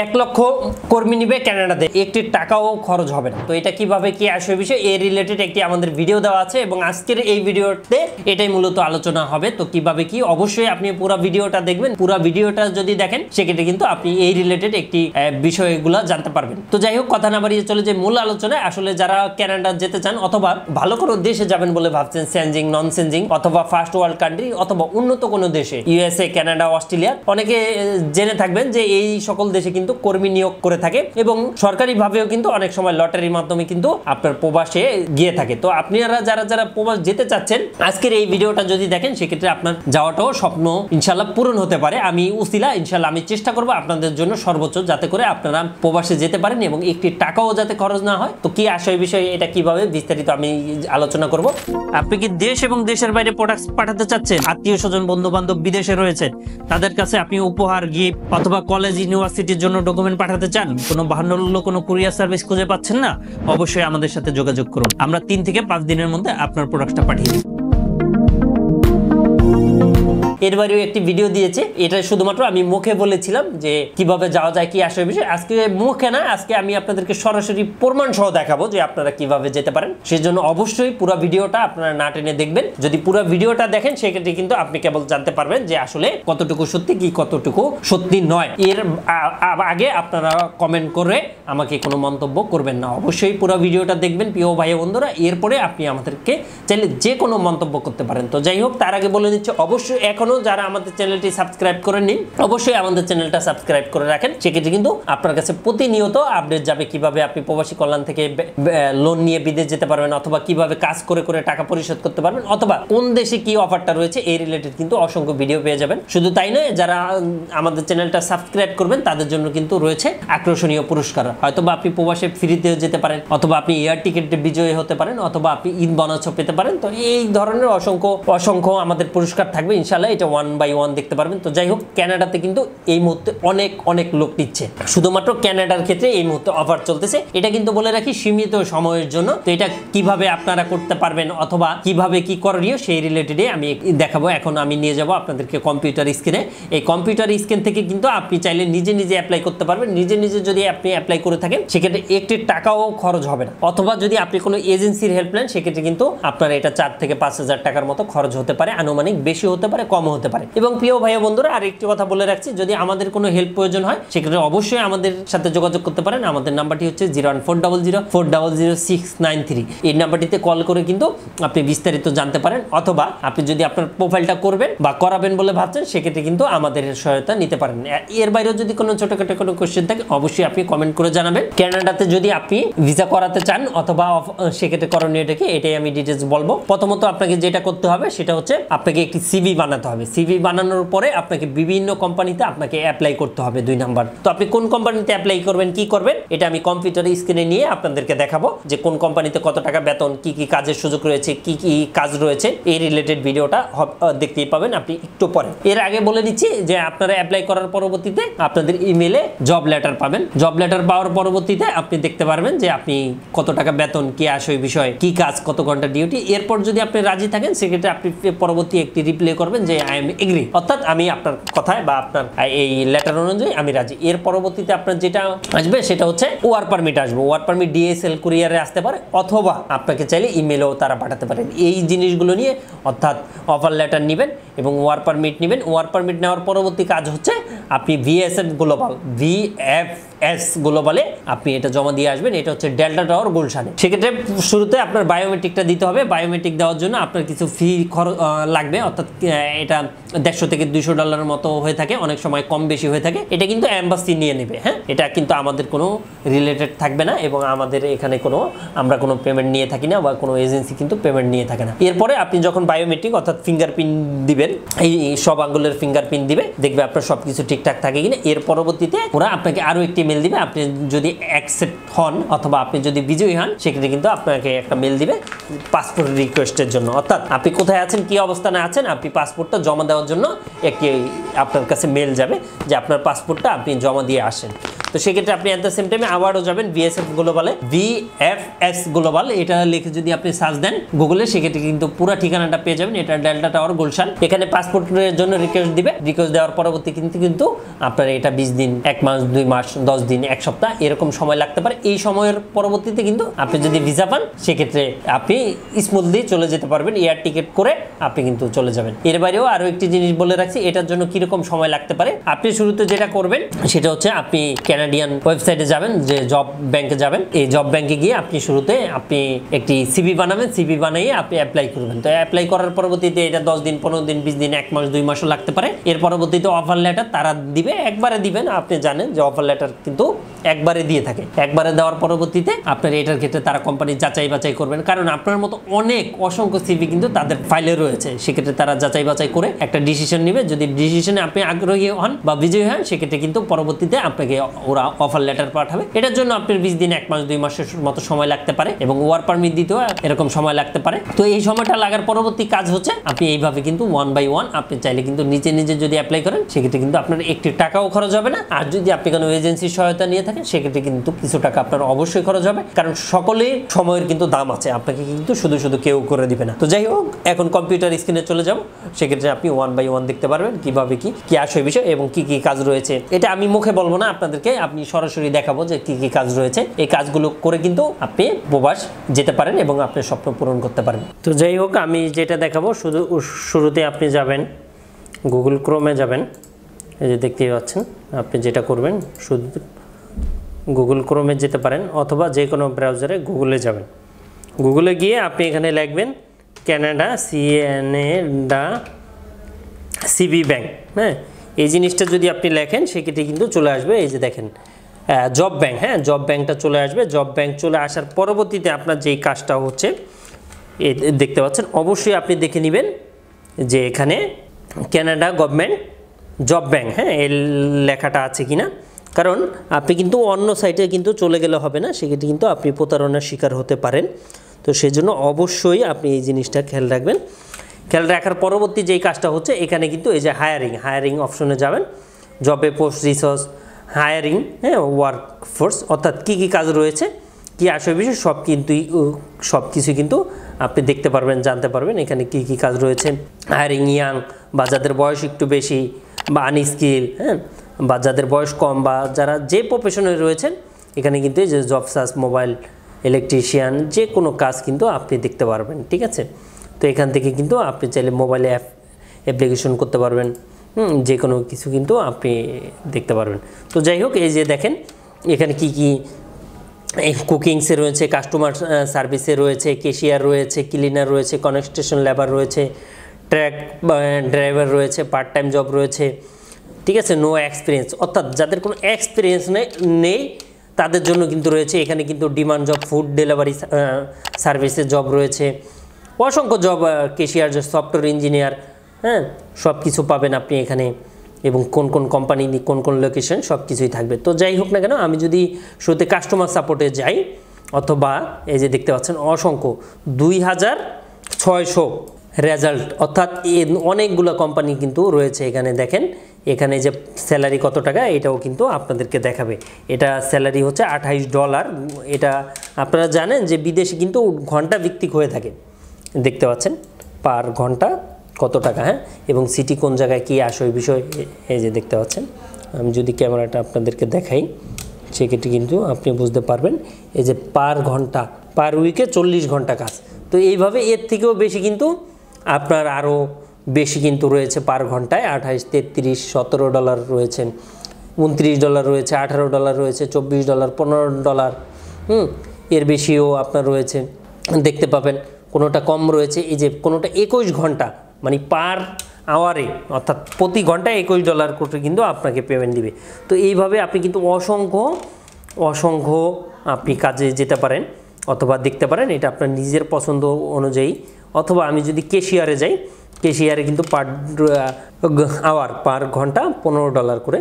1 লক্ষ কর্মী নিবে কানাডাতে, একটি টাকাও খরচ হবে না। তো এটা কিভাবে কি আসবে বিষয় এই রিলেটেড একটি আমাদের ভিডিও দেওয়া আছে এবং আজকের এই ভিডিওতে এটাই মূলত আলোচনা হবে। তো কিভাবে কি অবশ্যই আপনি পুরো ভিডিওটা দেখবেন। পুরো ভিডিওটা যদি দেখেন সেক্ষেত্রে কিন্তু আপনি এই রিলেটেড একটি বিষয়গুলো জানতে পারবেন। তো যাই হোক, কথা না বাড়িয়ে চলে যে মূল আলোচনায়। আসলে যারা কানাডা যেতে চান অথবা ভালো কোনো দেশে যাবেন বলে ভাবছেন, সেনজিং নন সেনজিং অথবা ফার্স্ট ওয়ার্ল্ড কান্ট্রি অথবা উন্নত কোনো দেশে, ইউএসএ, কানাডা, অস্ট্রেলিয়া, অনেকে জেনে থাকবেন যে এই সকল দেশে কিন্তু কর্মী নিয়োগ করে থাকে এবং সরকারিভাবেও কিন্তু অনেক সময় লটারির মাধ্যমে কিন্তু আপনার প্রবাসে গিয়ে থাকে। তো আপনারা যারা যারা প্রবাস যেতে চাচ্ছেন আজকের এই ভিডিওটা যদি দেখেন সেক্ষেত্রে আপনার যাওয়াটাও স্বপ্ন ইনশাল্লাহ পূরণ হতে পারে। আমি উসিলা ইনশাল্লাহ আমি চেষ্টা করবো আপনাদের জন্য সর্বোচ্চ যাতে করে আপনারা প্রবাসে যেতে পারেন এবং একটি টাকাও যাতে খরচ না হয়। তো কি আসে বিষয়ে এটা কিভাবে বিস্তারিত আমি আলোচনা করব। আপনি কি দেশ এবং দেশের বাইরে প্রোডাক্ট পাঠাতে চাচ্ছেন? আত্মীয় স্বজন বন্ধু বান্ধব বিদেশে রয়েছে, তাদের কাছে আপনি উপহার, গিফট অথবা কলেজ ইউনিভার্সিটির জন্য ডকুমেন্ট পাঠাতে চান, কোনো বাহান্ন কোনো কুরিয়ার সার্ভিস খুঁজে পাচ্ছেন না, অবশ্যই আমাদের সাথে যোগাযোগ করুন। আমরা 3 থেকে 5 দিনের মধ্যে আপনার প্রোডাক্টটা পাঠিয়ে দিই। এর বাইরেও একটি ভিডিও দিয়েছে, এটা শুধুমাত্র আমি মুখে বলেছিলাম যে কিভাবে যাওয়া যায়, কি আসবে বিষয়। আজকে মুখে না, আজকে আমি আপনাদেরকে সরাসরি প্রমাণ সহ দেখাবো যে আপনারা কিভাবে যেতে পারেন। সেজন্য অবশ্যই পুরো ভিডিওটা আপনারা না টেনে দেখবেন। যদি পুরো ভিডিওটা দেখেন সেক্ষেত্রে কিন্তু আপনি কেবল জানতে পারবেন যে আসলে কতটুকু সত্যি কি কতটুকু সত্যি নয়। এর আগে আপনারা কমেন্ট করে আমাকে কোনো মন্তব্য করবেন না। অবশ্যই পুরো ভিডিওটা দেখবেন প্রিয় ভাই বন্ধুরা, এরপরে আপনি আমাদেরকে চাইলে যে কোনো মন্তব্য করতে পারেন। তো যাই হোক, তার আগে বলে দিচ্ছি অবশ্যই এখনো যারা আমাদের চ্যানেলটি সাবস্ক্রাইব করেননি অবশ্যই আমাদের চ্যানেলটা সাবস্ক্রাইব করে রাখেন। সেক্ষেত্রে কিন্তু আপনার কাছে প্রতিনিয়ত আপডেট যাবে কিভাবে আপনি প্রবাসী কল্যাণ থেকে লোন নিয়ে বিদেশ যেতে পারবেন অথবা কিভাবে কাজ করে করে টাকা পরিশোধ করতে পারবেন অথবা কোন দেশে কি অফারটা রয়েছে এই রিলেটেড কিন্তু অসংখ্য ভিডিও পেয়ে যাবেন। শুধু তাই নয়, যারা আমাদের চ্যানেলটা সাবস্ক্রাইব করবেন তাদের জন্য কিন্তু রয়েছে আকর্ষণীয় পুরস্কার। হয়তোবা আপনি প্রবাসে ফ্রিতে যেতে পারেন অথবা আপনি এয়ার টিকেটে বিজয়ী হতে পারেন অথবা আপনি ঈদ বোনাসও পেতে পারেন। তো এই ধরনের অসংখ্য আমাদের পুরস্কার থাকবে ইনশাআল্লাহ। এটা 1 বাই 1 দেখতে পারবেন। তো যাই হোক, কানাডাতে কিন্তু এই মুহূর্তে অনেক লোক নিচ্ছে। শুধুমাত্র কানাডার ক্ষেত্রে এই মুহূর্তে অফার চলতেছে। এটা কিন্তু বলে রাখি সীমিত সময়ের জন্য। তো এটা কিভাবে আপনারা করতে পারবেন অথবা কিভাবে কি করণীয় সেই রিলেটেডে আমি দেখাবো। এখন আমি নিয়ে যাব আপনাদেরকে কম্পিউটার স্ক্রিনে। এই কম্পিউটার স্ক্রিন থেকে কিন্তু আপনি চাইলে নিজে নিজে অ্যাপ্লাই করতে পারবেন। নিজে নিজে যদি আপনি অ্যাপ্লাই করে থাকেন সেক্ষেত্রে একটি টাকাও খরচ হবে না। অথবা যদি আপনি কোনো এজেন্সির হেল্প নেন সেক্ষেত্রে কিন্তু আপনার এটা 4 থেকে 5,000 টাকার মতো খরচ হতে পারে, আনুমানিক বেশি হতে পারে, কম হতে পারে। এবং প্রিয় ভাই বন্ধুরা, আর একটি কথা বলে রাখছি, যদি আমাদের কোনো হেল্প প্রয়োজন হয় সেক্ষেত্রে অবশ্যই আমাদের সাথে যোগাযোগ করতে পারেন। আমাদের নাম্বারটি হচ্ছে 01400400693। এই নাম্বারটিতে কল করে কিন্তু আপনি বিস্তারিত জানতে পারেন অথবা আপনি যদি আপনার প্রোফাইলটা করবেন বা করাবেন বলে ভাবছেন সেক্ষেত্রে কিন্তু আমাদের সহায়তা নিতে পারেন। এর বাইরেও যদি কোনো ছোটখাটো কোনো কোশ্চেন থাকে অবশ্যই আপনি কমেন্ট করে জানাবেন। কানাডাতে যদি আপনি ভিসা করাতে চান অথবা সেক্ষেত্রে করণীয়টা কি এটাই আমি ডিটেলস বলবো। প্রথমত আপনাকে যেটা করতে হবে সেটা হচ্ছে আপনাকে একটি সিভি বানাতে হবে। সিভি বানানোর পরে আপনাকে বিভিন্ন কোম্পানিতে আপনাকে অ্যাপ্লাই করতে হবে 2 নাম্বার। তো আপনি কোন কোম্পানিতে অ্যাপ্লাই করবেন, কি করবেন, এটা আমি কম্পিউটার স্ক্রিনে নিয়ে আপনাদেরকে দেখাবো যে কোন কোম্পানিতে কত টাকা বেতন, কি কি কাজের সুযোগ রয়েছে, কি কি কাজ রয়েছে। এই রিলেটেড ভিডিওটা দেখতেই পাবেন আপনি একটু পরে। এর আগে বলে দিচ্ছি যে আপনারা অ্যাপ্লাই করার পরবর্তীতে আপনাদের ইমেলে জব লেটার পাবেন। জব লেটার পাওয়ার পরবর্তীতে আপনি দেখতে পারবেন যে আপনি কত টাকা বেতন, কি আসে বিষয়, কি কাজ, কত ঘন্টা ডিউটি। এরপর যদি আপনি রাজি থাকেন সেক্ষেত্রে আপনি পরবর্তী একটি রিপ্লাই করবেন যে আই এম এগ্রি, অর্থাৎ আমি আপনার কথায় বা আপনার এই লেটার অনুযায়ী আমি রাজি। এর পরবর্তীতে আপনার যেটা আসবে সেটা হচ্ছে ওয়ার্ক পারমিট আসবে। ওয়ার্ক পারমিট ডিএসএল কুরিয়ারে আসতে পারে অথবা আপনাকে চাইলে ইমেলও তারা পাঠাতে পারেন। এই জিনিসগুলো নিয়ে অর্থাৎ অফার লেটার নেবেন এবং ওয়ার্ক পারমিট নেবেন। ওয়ার্ক পারমিট নেওয়ার পরবর্তী কাজ হচ্ছে আপনি ভিএসএফ গ্লোবালে আপনি এটা জমা দিয়ে আসবেন। এটা হচ্ছে ডেল্টা টাওয়ার গুলশানে। সেক্ষেত্রে শুরুতে আপনার বায়োমেট্রিকটা দিতে হবে। বায়োমেট্রিক দেওয়ার জন্য আপনার কিছু ফি লাগবে, অর্থাৎ এটা $150 থেকে $200 মতো হয়ে থাকে, অনেক সময় কম বেশি হয়ে থাকে। এটা কিন্তু এম্বাসি নিয়ে নেবে। হ্যাঁ, এটা কিন্তু আমাদের কোনো রিলেটেড থাকবে না এবং আমাদের এখানে আমরা কোনো পেমেন্ট নিয়ে থাকি না বা কোনো এজেন্সি কিন্তু পেমেন্ট নিয়ে থাকে না। এরপরে আপনি যখন বায়োমেট্রিক অর্থাৎ ফিঙ্গারপ্রিন্ট দিবেন, এই সব আঙ্গুলের ফিঙ্গারপ্রিন্ট দিবে, দেখবে আপনার সবকিছু ঠিকঠাক থাকে কিনা। এর পরবর্তীতে ওরা আপনাকে আরো একটি মেল দিবে। আপনি যদি অ্যাকসেপ্ট হন অথবা আপনি যদি বিজয়ী হন সেক্ষেত্রে কিন্তু আপনাকে একটা মেল দিবে পাসপোর্ট রিকোয়েস্টের জন্য। অর্থাৎ আপনি কোথায় আছেন, কি অবস্থানে আছেন, আপনি পাসপোর্টটা জমা দেওয়ার জন্য একটি আপনার কাছে মেল যাবে যে আপনার পাসপোর্টটা আপনি জমা দিয়ে আসেন। তো সেক্ষেত্রে আপনি অ্যাট দ্য সেম টাইমে আবারও যাবেন VSF গ্লোবালে, VFS গ্লোবাল এটা লিখে যদি আপনি সার্চ দেন গুগলে, সেক্ষেত্রে কিন্তু পুরো ঠিকানাটা পেয়ে যাবেন। এটা ডেল্টা টাওয়ার গুলশান। এখানে পাসপোর্টের জন্য রিকোয়েস্ট দিবে, রিকোয়েস্ট দেওয়ার পরবর্তী কিন্তু আপনার এটা 20 দিন, 1 মাস, 2 মাস, 10 দিন, 1 সপ্তাহ এরকম সময় লাগতে পারে। এই সময়ের পরবর্তীতে কিন্তু আপনি যদি ভিসা পান সেক্ষেত্রে আপনি স্মুথলি চলে যেতে পারবেন, এয়ার টিকিট করে আপনি কিন্তু চলে যাবেন। এর বাইরেও আরো একটি জিনিস বলে রাখছি, এটার জন্য কিরকম সময় লাগতে পারে। আপনি শুরুতে যেটা করবেন সেটা হচ্ছে আপনি কানাডিয়ান ওয়েবসাইটে যাবেন, যে জব ব্যাংকে যাবেন। এই জব ব্যাংকে গিয়ে আপনি শুরুতে আপনি একটি সিভি বানাবেন, সিভি বানিয়ে আপনি অ্যাপ্লাই করবেন। তো অ্যাপ্লাই করার পরবর্তীতে এটা 10 দিন, 15 দিন, 20 দিন, 1 মাস, 2 মাসও লাগতে পারে। এর পরবর্তীতে অফার লেটার তারা দিবে, একবারে দিবেন। আপনি জানেন যে অফার লেটার কিন্তু একবারে দিয়ে থাকে। একবারে দেওয়ার পরবর্তীতে আপনার এটার ক্ষেত্রে তারা কোম্পানি যাচাই বাছাই করবেন, কারণ আপনার মতো অসংখ্য সিভি কিন্তু তাদের ফাইলে রয়েছে। সেক্ষেত্রে তারা যাচাই বাছাই করে একটা ডিসিশন নেবে। যদি ডিসিশনে আপনি আগ্রহী হন বা বিজয়ী হন, সেক্ষেত্রে কিন্তু পরবর্তীতে আপনাকে ওরা অফার লেটার পাঠাবে। এটার জন্য আপনার 20 দিন, 1 মাস, 2 মাসের মতো সময় লাগতে পারে এবং ওয়ার্ক পারমিট দিতেও এরকম সময় লাগতে পারে। তো এই সময়টা লাগার পরবর্তী কাজ হচ্ছে আপনি এইভাবে কিন্তু 1 বাই 1 আপনি চাইলে কিন্তু নিজে যদি অ্যাপ্লাই করেন, সেক্ষেত্রে কিন্তু আপনার একটি টাকাও খরচ হবে না। আর যদি আপনি কোনো এজেন্সির সহায়তা নিয়ে থাকেন, সেক্ষেত্রে কিন্তু কিছু টাকা আপনার অবশ্যই খরচ হবে, কারণ সকলের সময়ের কিন্তু দাম আছে, আপনাকে কিন্তু শুধু কেউ করে দিবে না। তো যাই হোক, এখন কম্পিউটার স্ক্রিনে চলে যাব। সেক্ষেত্রে আপনি 1 বাই 1 দেখতে পারবেন কিভাবে কি আসে বিষয় এবং কি কাজ রয়েছে। এটা আমি মুখে বলবো না আপনাদেরকে, আপনি সরাসরি দেখাবো যে কি কাজ রয়েছে। এই কাজগুলো করে কিন্তু আপনি প্রবাস যেতে পারেন এবং আপনার স্বপ্ন পূরণ করতে পারেন। তো যাই হোক, আমি যেটা দেখাবো, শুরুতে আপনি যাবেন গুগল ক্রোমে যাবেন। এই যে দেখতেই পাচ্ছেন, আপনি যেটা করবেন শুধু গুগল ক্রোমে যেতে পারেন অথবা যে কোনো ব্রাউজারে গুগলে যাবেন। গুগলে গিয়ে আপনি এখানে লিখবেন কানাডা সিবি ব্যাংক। হ্যাঁ, এই জিনিসটা যদি আপনি লেখেন সেক্ষেত্রে কিন্তু চলে আসবে। এই যে দেখেন জব ব্যাংক, হ্যাঁ জব ব্যাংকটা চলে আসবে। জব ব্যাংক চলে আসার পরবর্তীতে আপনার যেই কাজটা হচ্ছে দেখতে পাচ্ছেন, অবশ্যই আপনি দেখে নেবেন যে এখানে কানাডা গভর্নমেন্ট জব ব্যাংক, হ্যাঁ এই লেখাটা আছে কিনা। কারণ আপনি কিন্তু অন্য সাইটে কিন্তু চলে গেলে হবে না, সেক্ষেত্রে কিন্তু আপনি প্রতারণার শিকার হতে পারেন। তো সেজন্য অবশ্যই আপনি এই জিনিসটা খেয়াল রাখবেন। খেয়াল রাখার পরবর্তী যেই কাজটা হচ্ছে, এখানে কিন্তু এই যে হায়ারিং অপশনে যাবেন। জবে পোস্ট রিসোর্স হায়ারিং, হ্যাঁ ওয়ার্ক ফোর্স, অর্থাৎ কী কাজ রয়েছে, কি আসবে বিষয় সব কিছু কিন্তু আপনি দেখতে পারবেন, জানতে পারবেন এখানে কি কাজ রয়েছে। হায়ারিং ইয়াং, বা যাদের বয়স একটু বেশি বা আনস্কিল, হ্যাঁ বা যাদের বয়স কম, বা যারা যে প্রফেশনে রয়েছেন, এখানে কিন্তু এই যে জব সার্চ, মোবাইল ইলেকট্রিশিয়ান, যে কোনো কাজ কিন্তু আপনি দেখতে পারবেন। ঠিক আছে, তো এখান থেকে কিন্তু আপনি চাইলে মোবাইলে অ্যাপ্লিকেশন করতে পারবেন, যে কোনো কিছু কিন্তু আপনি দেখতে পারবেন। তো যাই হোক, এই যে দেখেন এখানে কি কুকিংসে রয়েছে, কাস্টমার সার্ভিসে রয়েছে, ক্যাশিয়ার রয়েছে, ক্লিনার রয়েছে, কনস্ট্রাকশন লেবার রয়েছে, ট্রাক ড্রাইভার রয়েছে, পার্ট টাইম জব রয়েছে। ঠিক আছে, নো এক্সপিরিয়েন্স, অর্থাৎ যাদের কোনো এক্সপিরিয়েন্স নেই তাদের জন্য কিন্তু রয়েছে। এখানে কিন্তু ডিমান্ড জব, ফুড ডেলিভারি সার্ভিসের জব রয়েছে, অসংখ্য জব, ক্যাশিয়ার, সফটওয়্যার ইঞ্জিনিয়ার, হ্যাঁ সব কিছু পাবেন আপনি এখানে, এবং কোন কোম্পানি, কোন লোকেশন, সব কিছুই থাকবে। তো যাই হোক না কেন, আমি যদি শুরুতে কাস্টমার সাপোর্টে যাই, অথবা এই যে দেখতে পাচ্ছেন অসংখ্য 2600 রেজাল্ট, অর্থাৎ অনেকগুলো কোম্পানি কিন্তু রয়েছে এখানে। দেখেন এখানে যে স্যালারি কত টাকা, এটাও কিন্তু আপনাদেরকে দেখাবে। এটা স্যালারি হচ্ছে $28। এটা আপনারা জানেন যে বিদেশে কিন্তু ঘন্টা ভিত্তিক হয়ে থাকে। দেখতে পাচ্ছেন পার ঘন্টা কত টাকা, হ্যাঁ এবং সিটি কোন জায়গায় কী আসে ওই বিষয় এই যে দেখতে পাচ্ছেন। আমি যদি ক্যামেরাটা আপনাদেরকে দেখাই, সেক্ষেত্রে কিন্তু আপনি বুঝতে পারবেন। এই যে পার ঘন্টা, পার উইকে 40 ঘন্টা কাজ। তো এইভাবে এর থেকেও বেশি কিন্তু আপনার আরও বেশি কিন্তু রয়েছে পার ঘন্টায়। $28, $33, $17 রয়েছে, $29 রয়েছে, $18 রয়েছে, $24, $15, এর বেশিও আপনার রয়েছে দেখতে পাবেন। কোনোটা কম রয়েছে, এই যে কোনোটা 21 ঘন্টা, মানে পার আওয়ারে, অর্থাৎ প্রতি ঘন্টায় $21 করে কিন্তু আপনাকে পেমেন্ট দিবে। তো এইভাবে আপনি কিন্তু অসংখ্য আপনি কাজে যেতে পারেন অথবা দেখতে পারেন, এটা আপনার নিজের পছন্দ অনুযায়ী। অথবা আমি যদি ক্যাশিয়ারে যাই, ক্যাশিয়ারে কিন্তু পার আওয়ার, পার ঘন্টা $15 করে,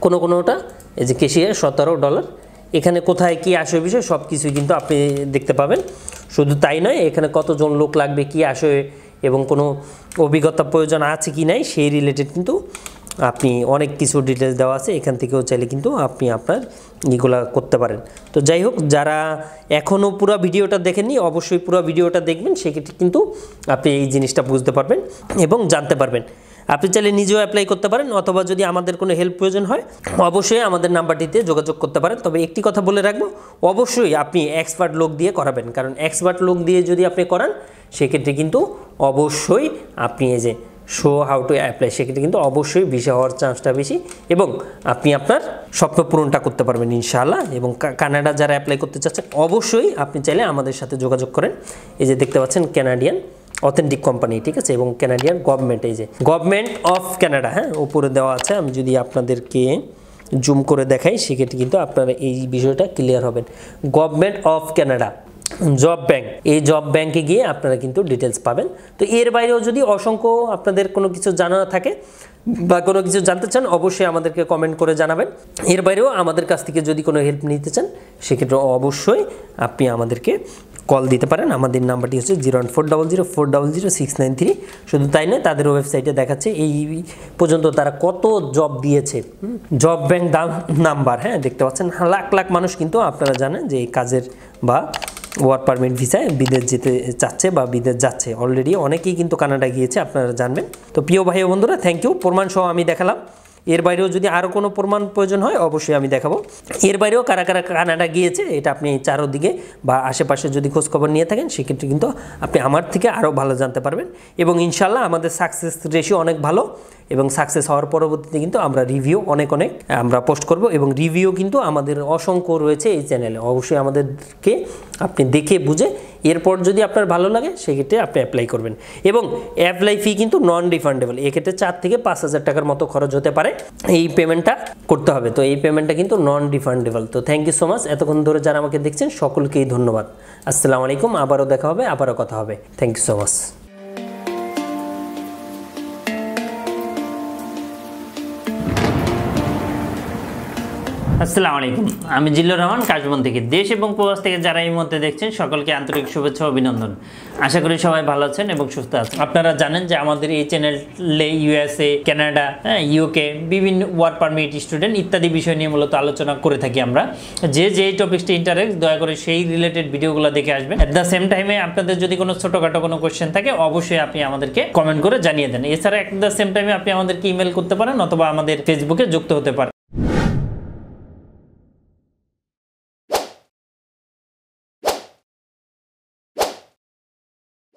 কোনোটা এই যে ক্যাশিয়ার $17। এখানে কোথায় কি আসে বিষয় সব কিছুই কিন্তু আপনি দেখতে পাবেন। শুধু তাই নয়, এখানে কতজন লোক লাগবে, কি আসে এবং কোনো অভিজ্ঞতা প্রয়োজন আছে কি নাই, সেই রিলেটেড কিন্তু আপনি অনেক কিছু ডিটেলস দেওয়া আছে, এখান থেকেও চাইলে কিন্তু আপনি আপনার এগুলা করতে পারেন। তো যাই হোক, যারা এখনও পুরো ভিডিওটা দেখেননি অবশ্যই পুরো ভিডিওটা দেখবেন, সেক্ষেত্রে কিন্তু আপনি এই জিনিসটা বুঝতে পারবেন এবং জানতে পারবেন। আপনি চাইলে নিজেও অ্যাপ্লাই করতে পারেন, অথবা যদি আমাদের কোনো হেল্প প্রয়োজন হয় অবশ্যই আমাদের নাম্বারটিতে যোগাযোগ করতে পারেন। তবে একটি কথা বলে রাখবো, অবশ্যই আপনি এক্সপার্ট লোক দিয়ে করাবেন, কারণ এক্সপার্ট লোক দিয়ে যদি আপনি করান সেক্ষেত্রে কিন্তু অবশ্যই আপনি এই যে শো হাউ টু অ্যাপ্লাই, সেক্ষেত্রে কিন্তু অবশ্যই ভিসা হওয়ার চান্সটা বেশি এবং আপনি আপনার স্বপ্ন পূরণটা করতে পারবেন ইনশাআল্লাহ। এবং কানাডা যারা অ্যাপ্লাই করতে চাচ্ছেন অবশ্যই আপনি চাইলে আমাদের সাথে যোগাযোগ করেন। এই যে দেখতে পাচ্ছেন ক্যানাডিয়ান অথেন্টিক কোম্পানি, ঠিক আছে, এবং ক্যানাডিয়ান গভর্নমেন্ট, এই যে গভর্নমেন্ট অফ ক্যানাডা, হ্যাঁ উপরে দেওয়া আছে। আমি যদি আপনাদেরকে জুম করে দেখাই সেক্ষেত্রে কিন্তু আপনারা এই বিষয়টা ক্লিয়ার হবেন। Government of Canada job bank, এই জব ব্যাংকে গিয়ে আপনারা কিন্তু ডিটেলস পাবেন। তো এর বাইরেও যদি অসংখ্য আপনাদের কোনো কিছু জানা থাকে বা কোনো কিছু জানতে চান অবশ্যই আমাদেরকে কমেন্ট করে জানাবেন। এর বাইরেও আমাদের কাছ থেকে যদি কোনো হেল্প নিতে চান সেক্ষেত্রে অবশ্যই আপনি আমাদেরকে কল দিতে পারেন। আমাদের নাম্বারটি হচ্ছে 01400400693। শুধু তাই নয়, তাদের ওয়েবসাইটে দেখাচ্ছে এই পর্যন্ত তারা কত জব দিয়েছে, জব ব্যাংক নাম্বার, হ্যাঁ দেখতে পাচ্ছেন। লাখ লাখ মানুষ কিন্তু আপনারা জানেন যে এই কাজের বা ওয়ার্ক পারমিট ভিসায় বিদেশ যেতে চাচ্ছে বা বিদেশ যাচ্ছে, অলরেডি অনেকেই কিন্তু কানাডা গিয়েছে, আপনারা জানবেন। তো প্রিয় ভাই ও বন্ধুরা, থ্যাংক ইউ। প্রমাণ সহ আমি দেখালাম। এর বাইরেও যদি আরও কোনো প্রমাণ প্রয়োজন হয় অবশ্যই আমি দেখাবো। এর বাইরেও কারা কারা কানাডা গিয়েছে এটা আপনি চারোদিকে বা আশেপাশে যদি খোঁজখবর নিয়ে থাকেন সেক্ষেত্রে কিন্তু আপনি আমার থেকে আরও ভালো জানতে পারবেন। এবং ইনশাল্লাহ আমাদের সাকসেস রেশিও অনেক ভালো, এবং সাকসেস হওয়ার পরবর্তীতে কিন্তু আমরা রিভিউ অনেক আমরা পোস্ট করব, এবং রিভিউ কিন্তু আমাদের অসংখ্য রয়েছে এই চ্যানেলে। অবশ্যই আমাদেরকে আপনি দেখে বুঝে এরপর যদি আপনার ভালো লাগে সেক্ষেত্রে আপনি অ্যাপ্লাই করবেন। এবং অ্যাপ্লাই ফি কিন্তু নন রিফান্ডেবল, এক্ষেত্রে 4 থেকে 5,000 টাকার মতো খরচ হতে পারে, এই পেমেন্টটা করতে হবে। তো এই পেমেন্টটা কিন্তু নন রিফান্ডেবল। তো থ্যাংক ইউ সো মাচ, এতক্ষণ ধরে যারা আমাকে দেখছেন সকলকেই ধন্যবাদ। আসসালামু আলাইকুম, আবারও দেখা হবে, আবারও কথা হবে। Thank you so much. আসসালামু আলাইকুম, আমি জিল্লুর রহমান কাশবন থেকে। দেশ এবং প্রবাস থেকে যারা এই মুহূর্তে দেখছেন সকলকে আন্তরিক শুভেচ্ছা ও অভিনন্দন। আশা করি সবাই ভালো আছেন এবং সুস্থ আছেন। আপনারা জানেন যে আমাদের এই চ্যানেলে ইউএসএ, কানাডা, ইউকে বিভিন্ন ওয়ার্ক পারমিট, স্টুডেন্ট ইত্যাদি বিষয় নিয়ে মূলত আলোচনা করে থাকি আমরা। যে টপিকসটি ইন্টারেস্ট দয়া করে সেই রিলেটেড ভিডিওগুলো দেখে আসবেন। অ্যাট দ্য সেম টাইমে আপনাদের যদি কোনো ছোটোখাটো কোনো কোয়েশ্চেন থাকে অবশ্যই আপনি আমাদেরকে কমেন্ট করে জানিয়ে দেন। এছাড়া অ্যাট দ্য সেম টাইমে আপনি আমাদেরকে ইমেল করতে পারেন অথবা আমাদের ফেসবুকে যুক্ত হতে পারেন।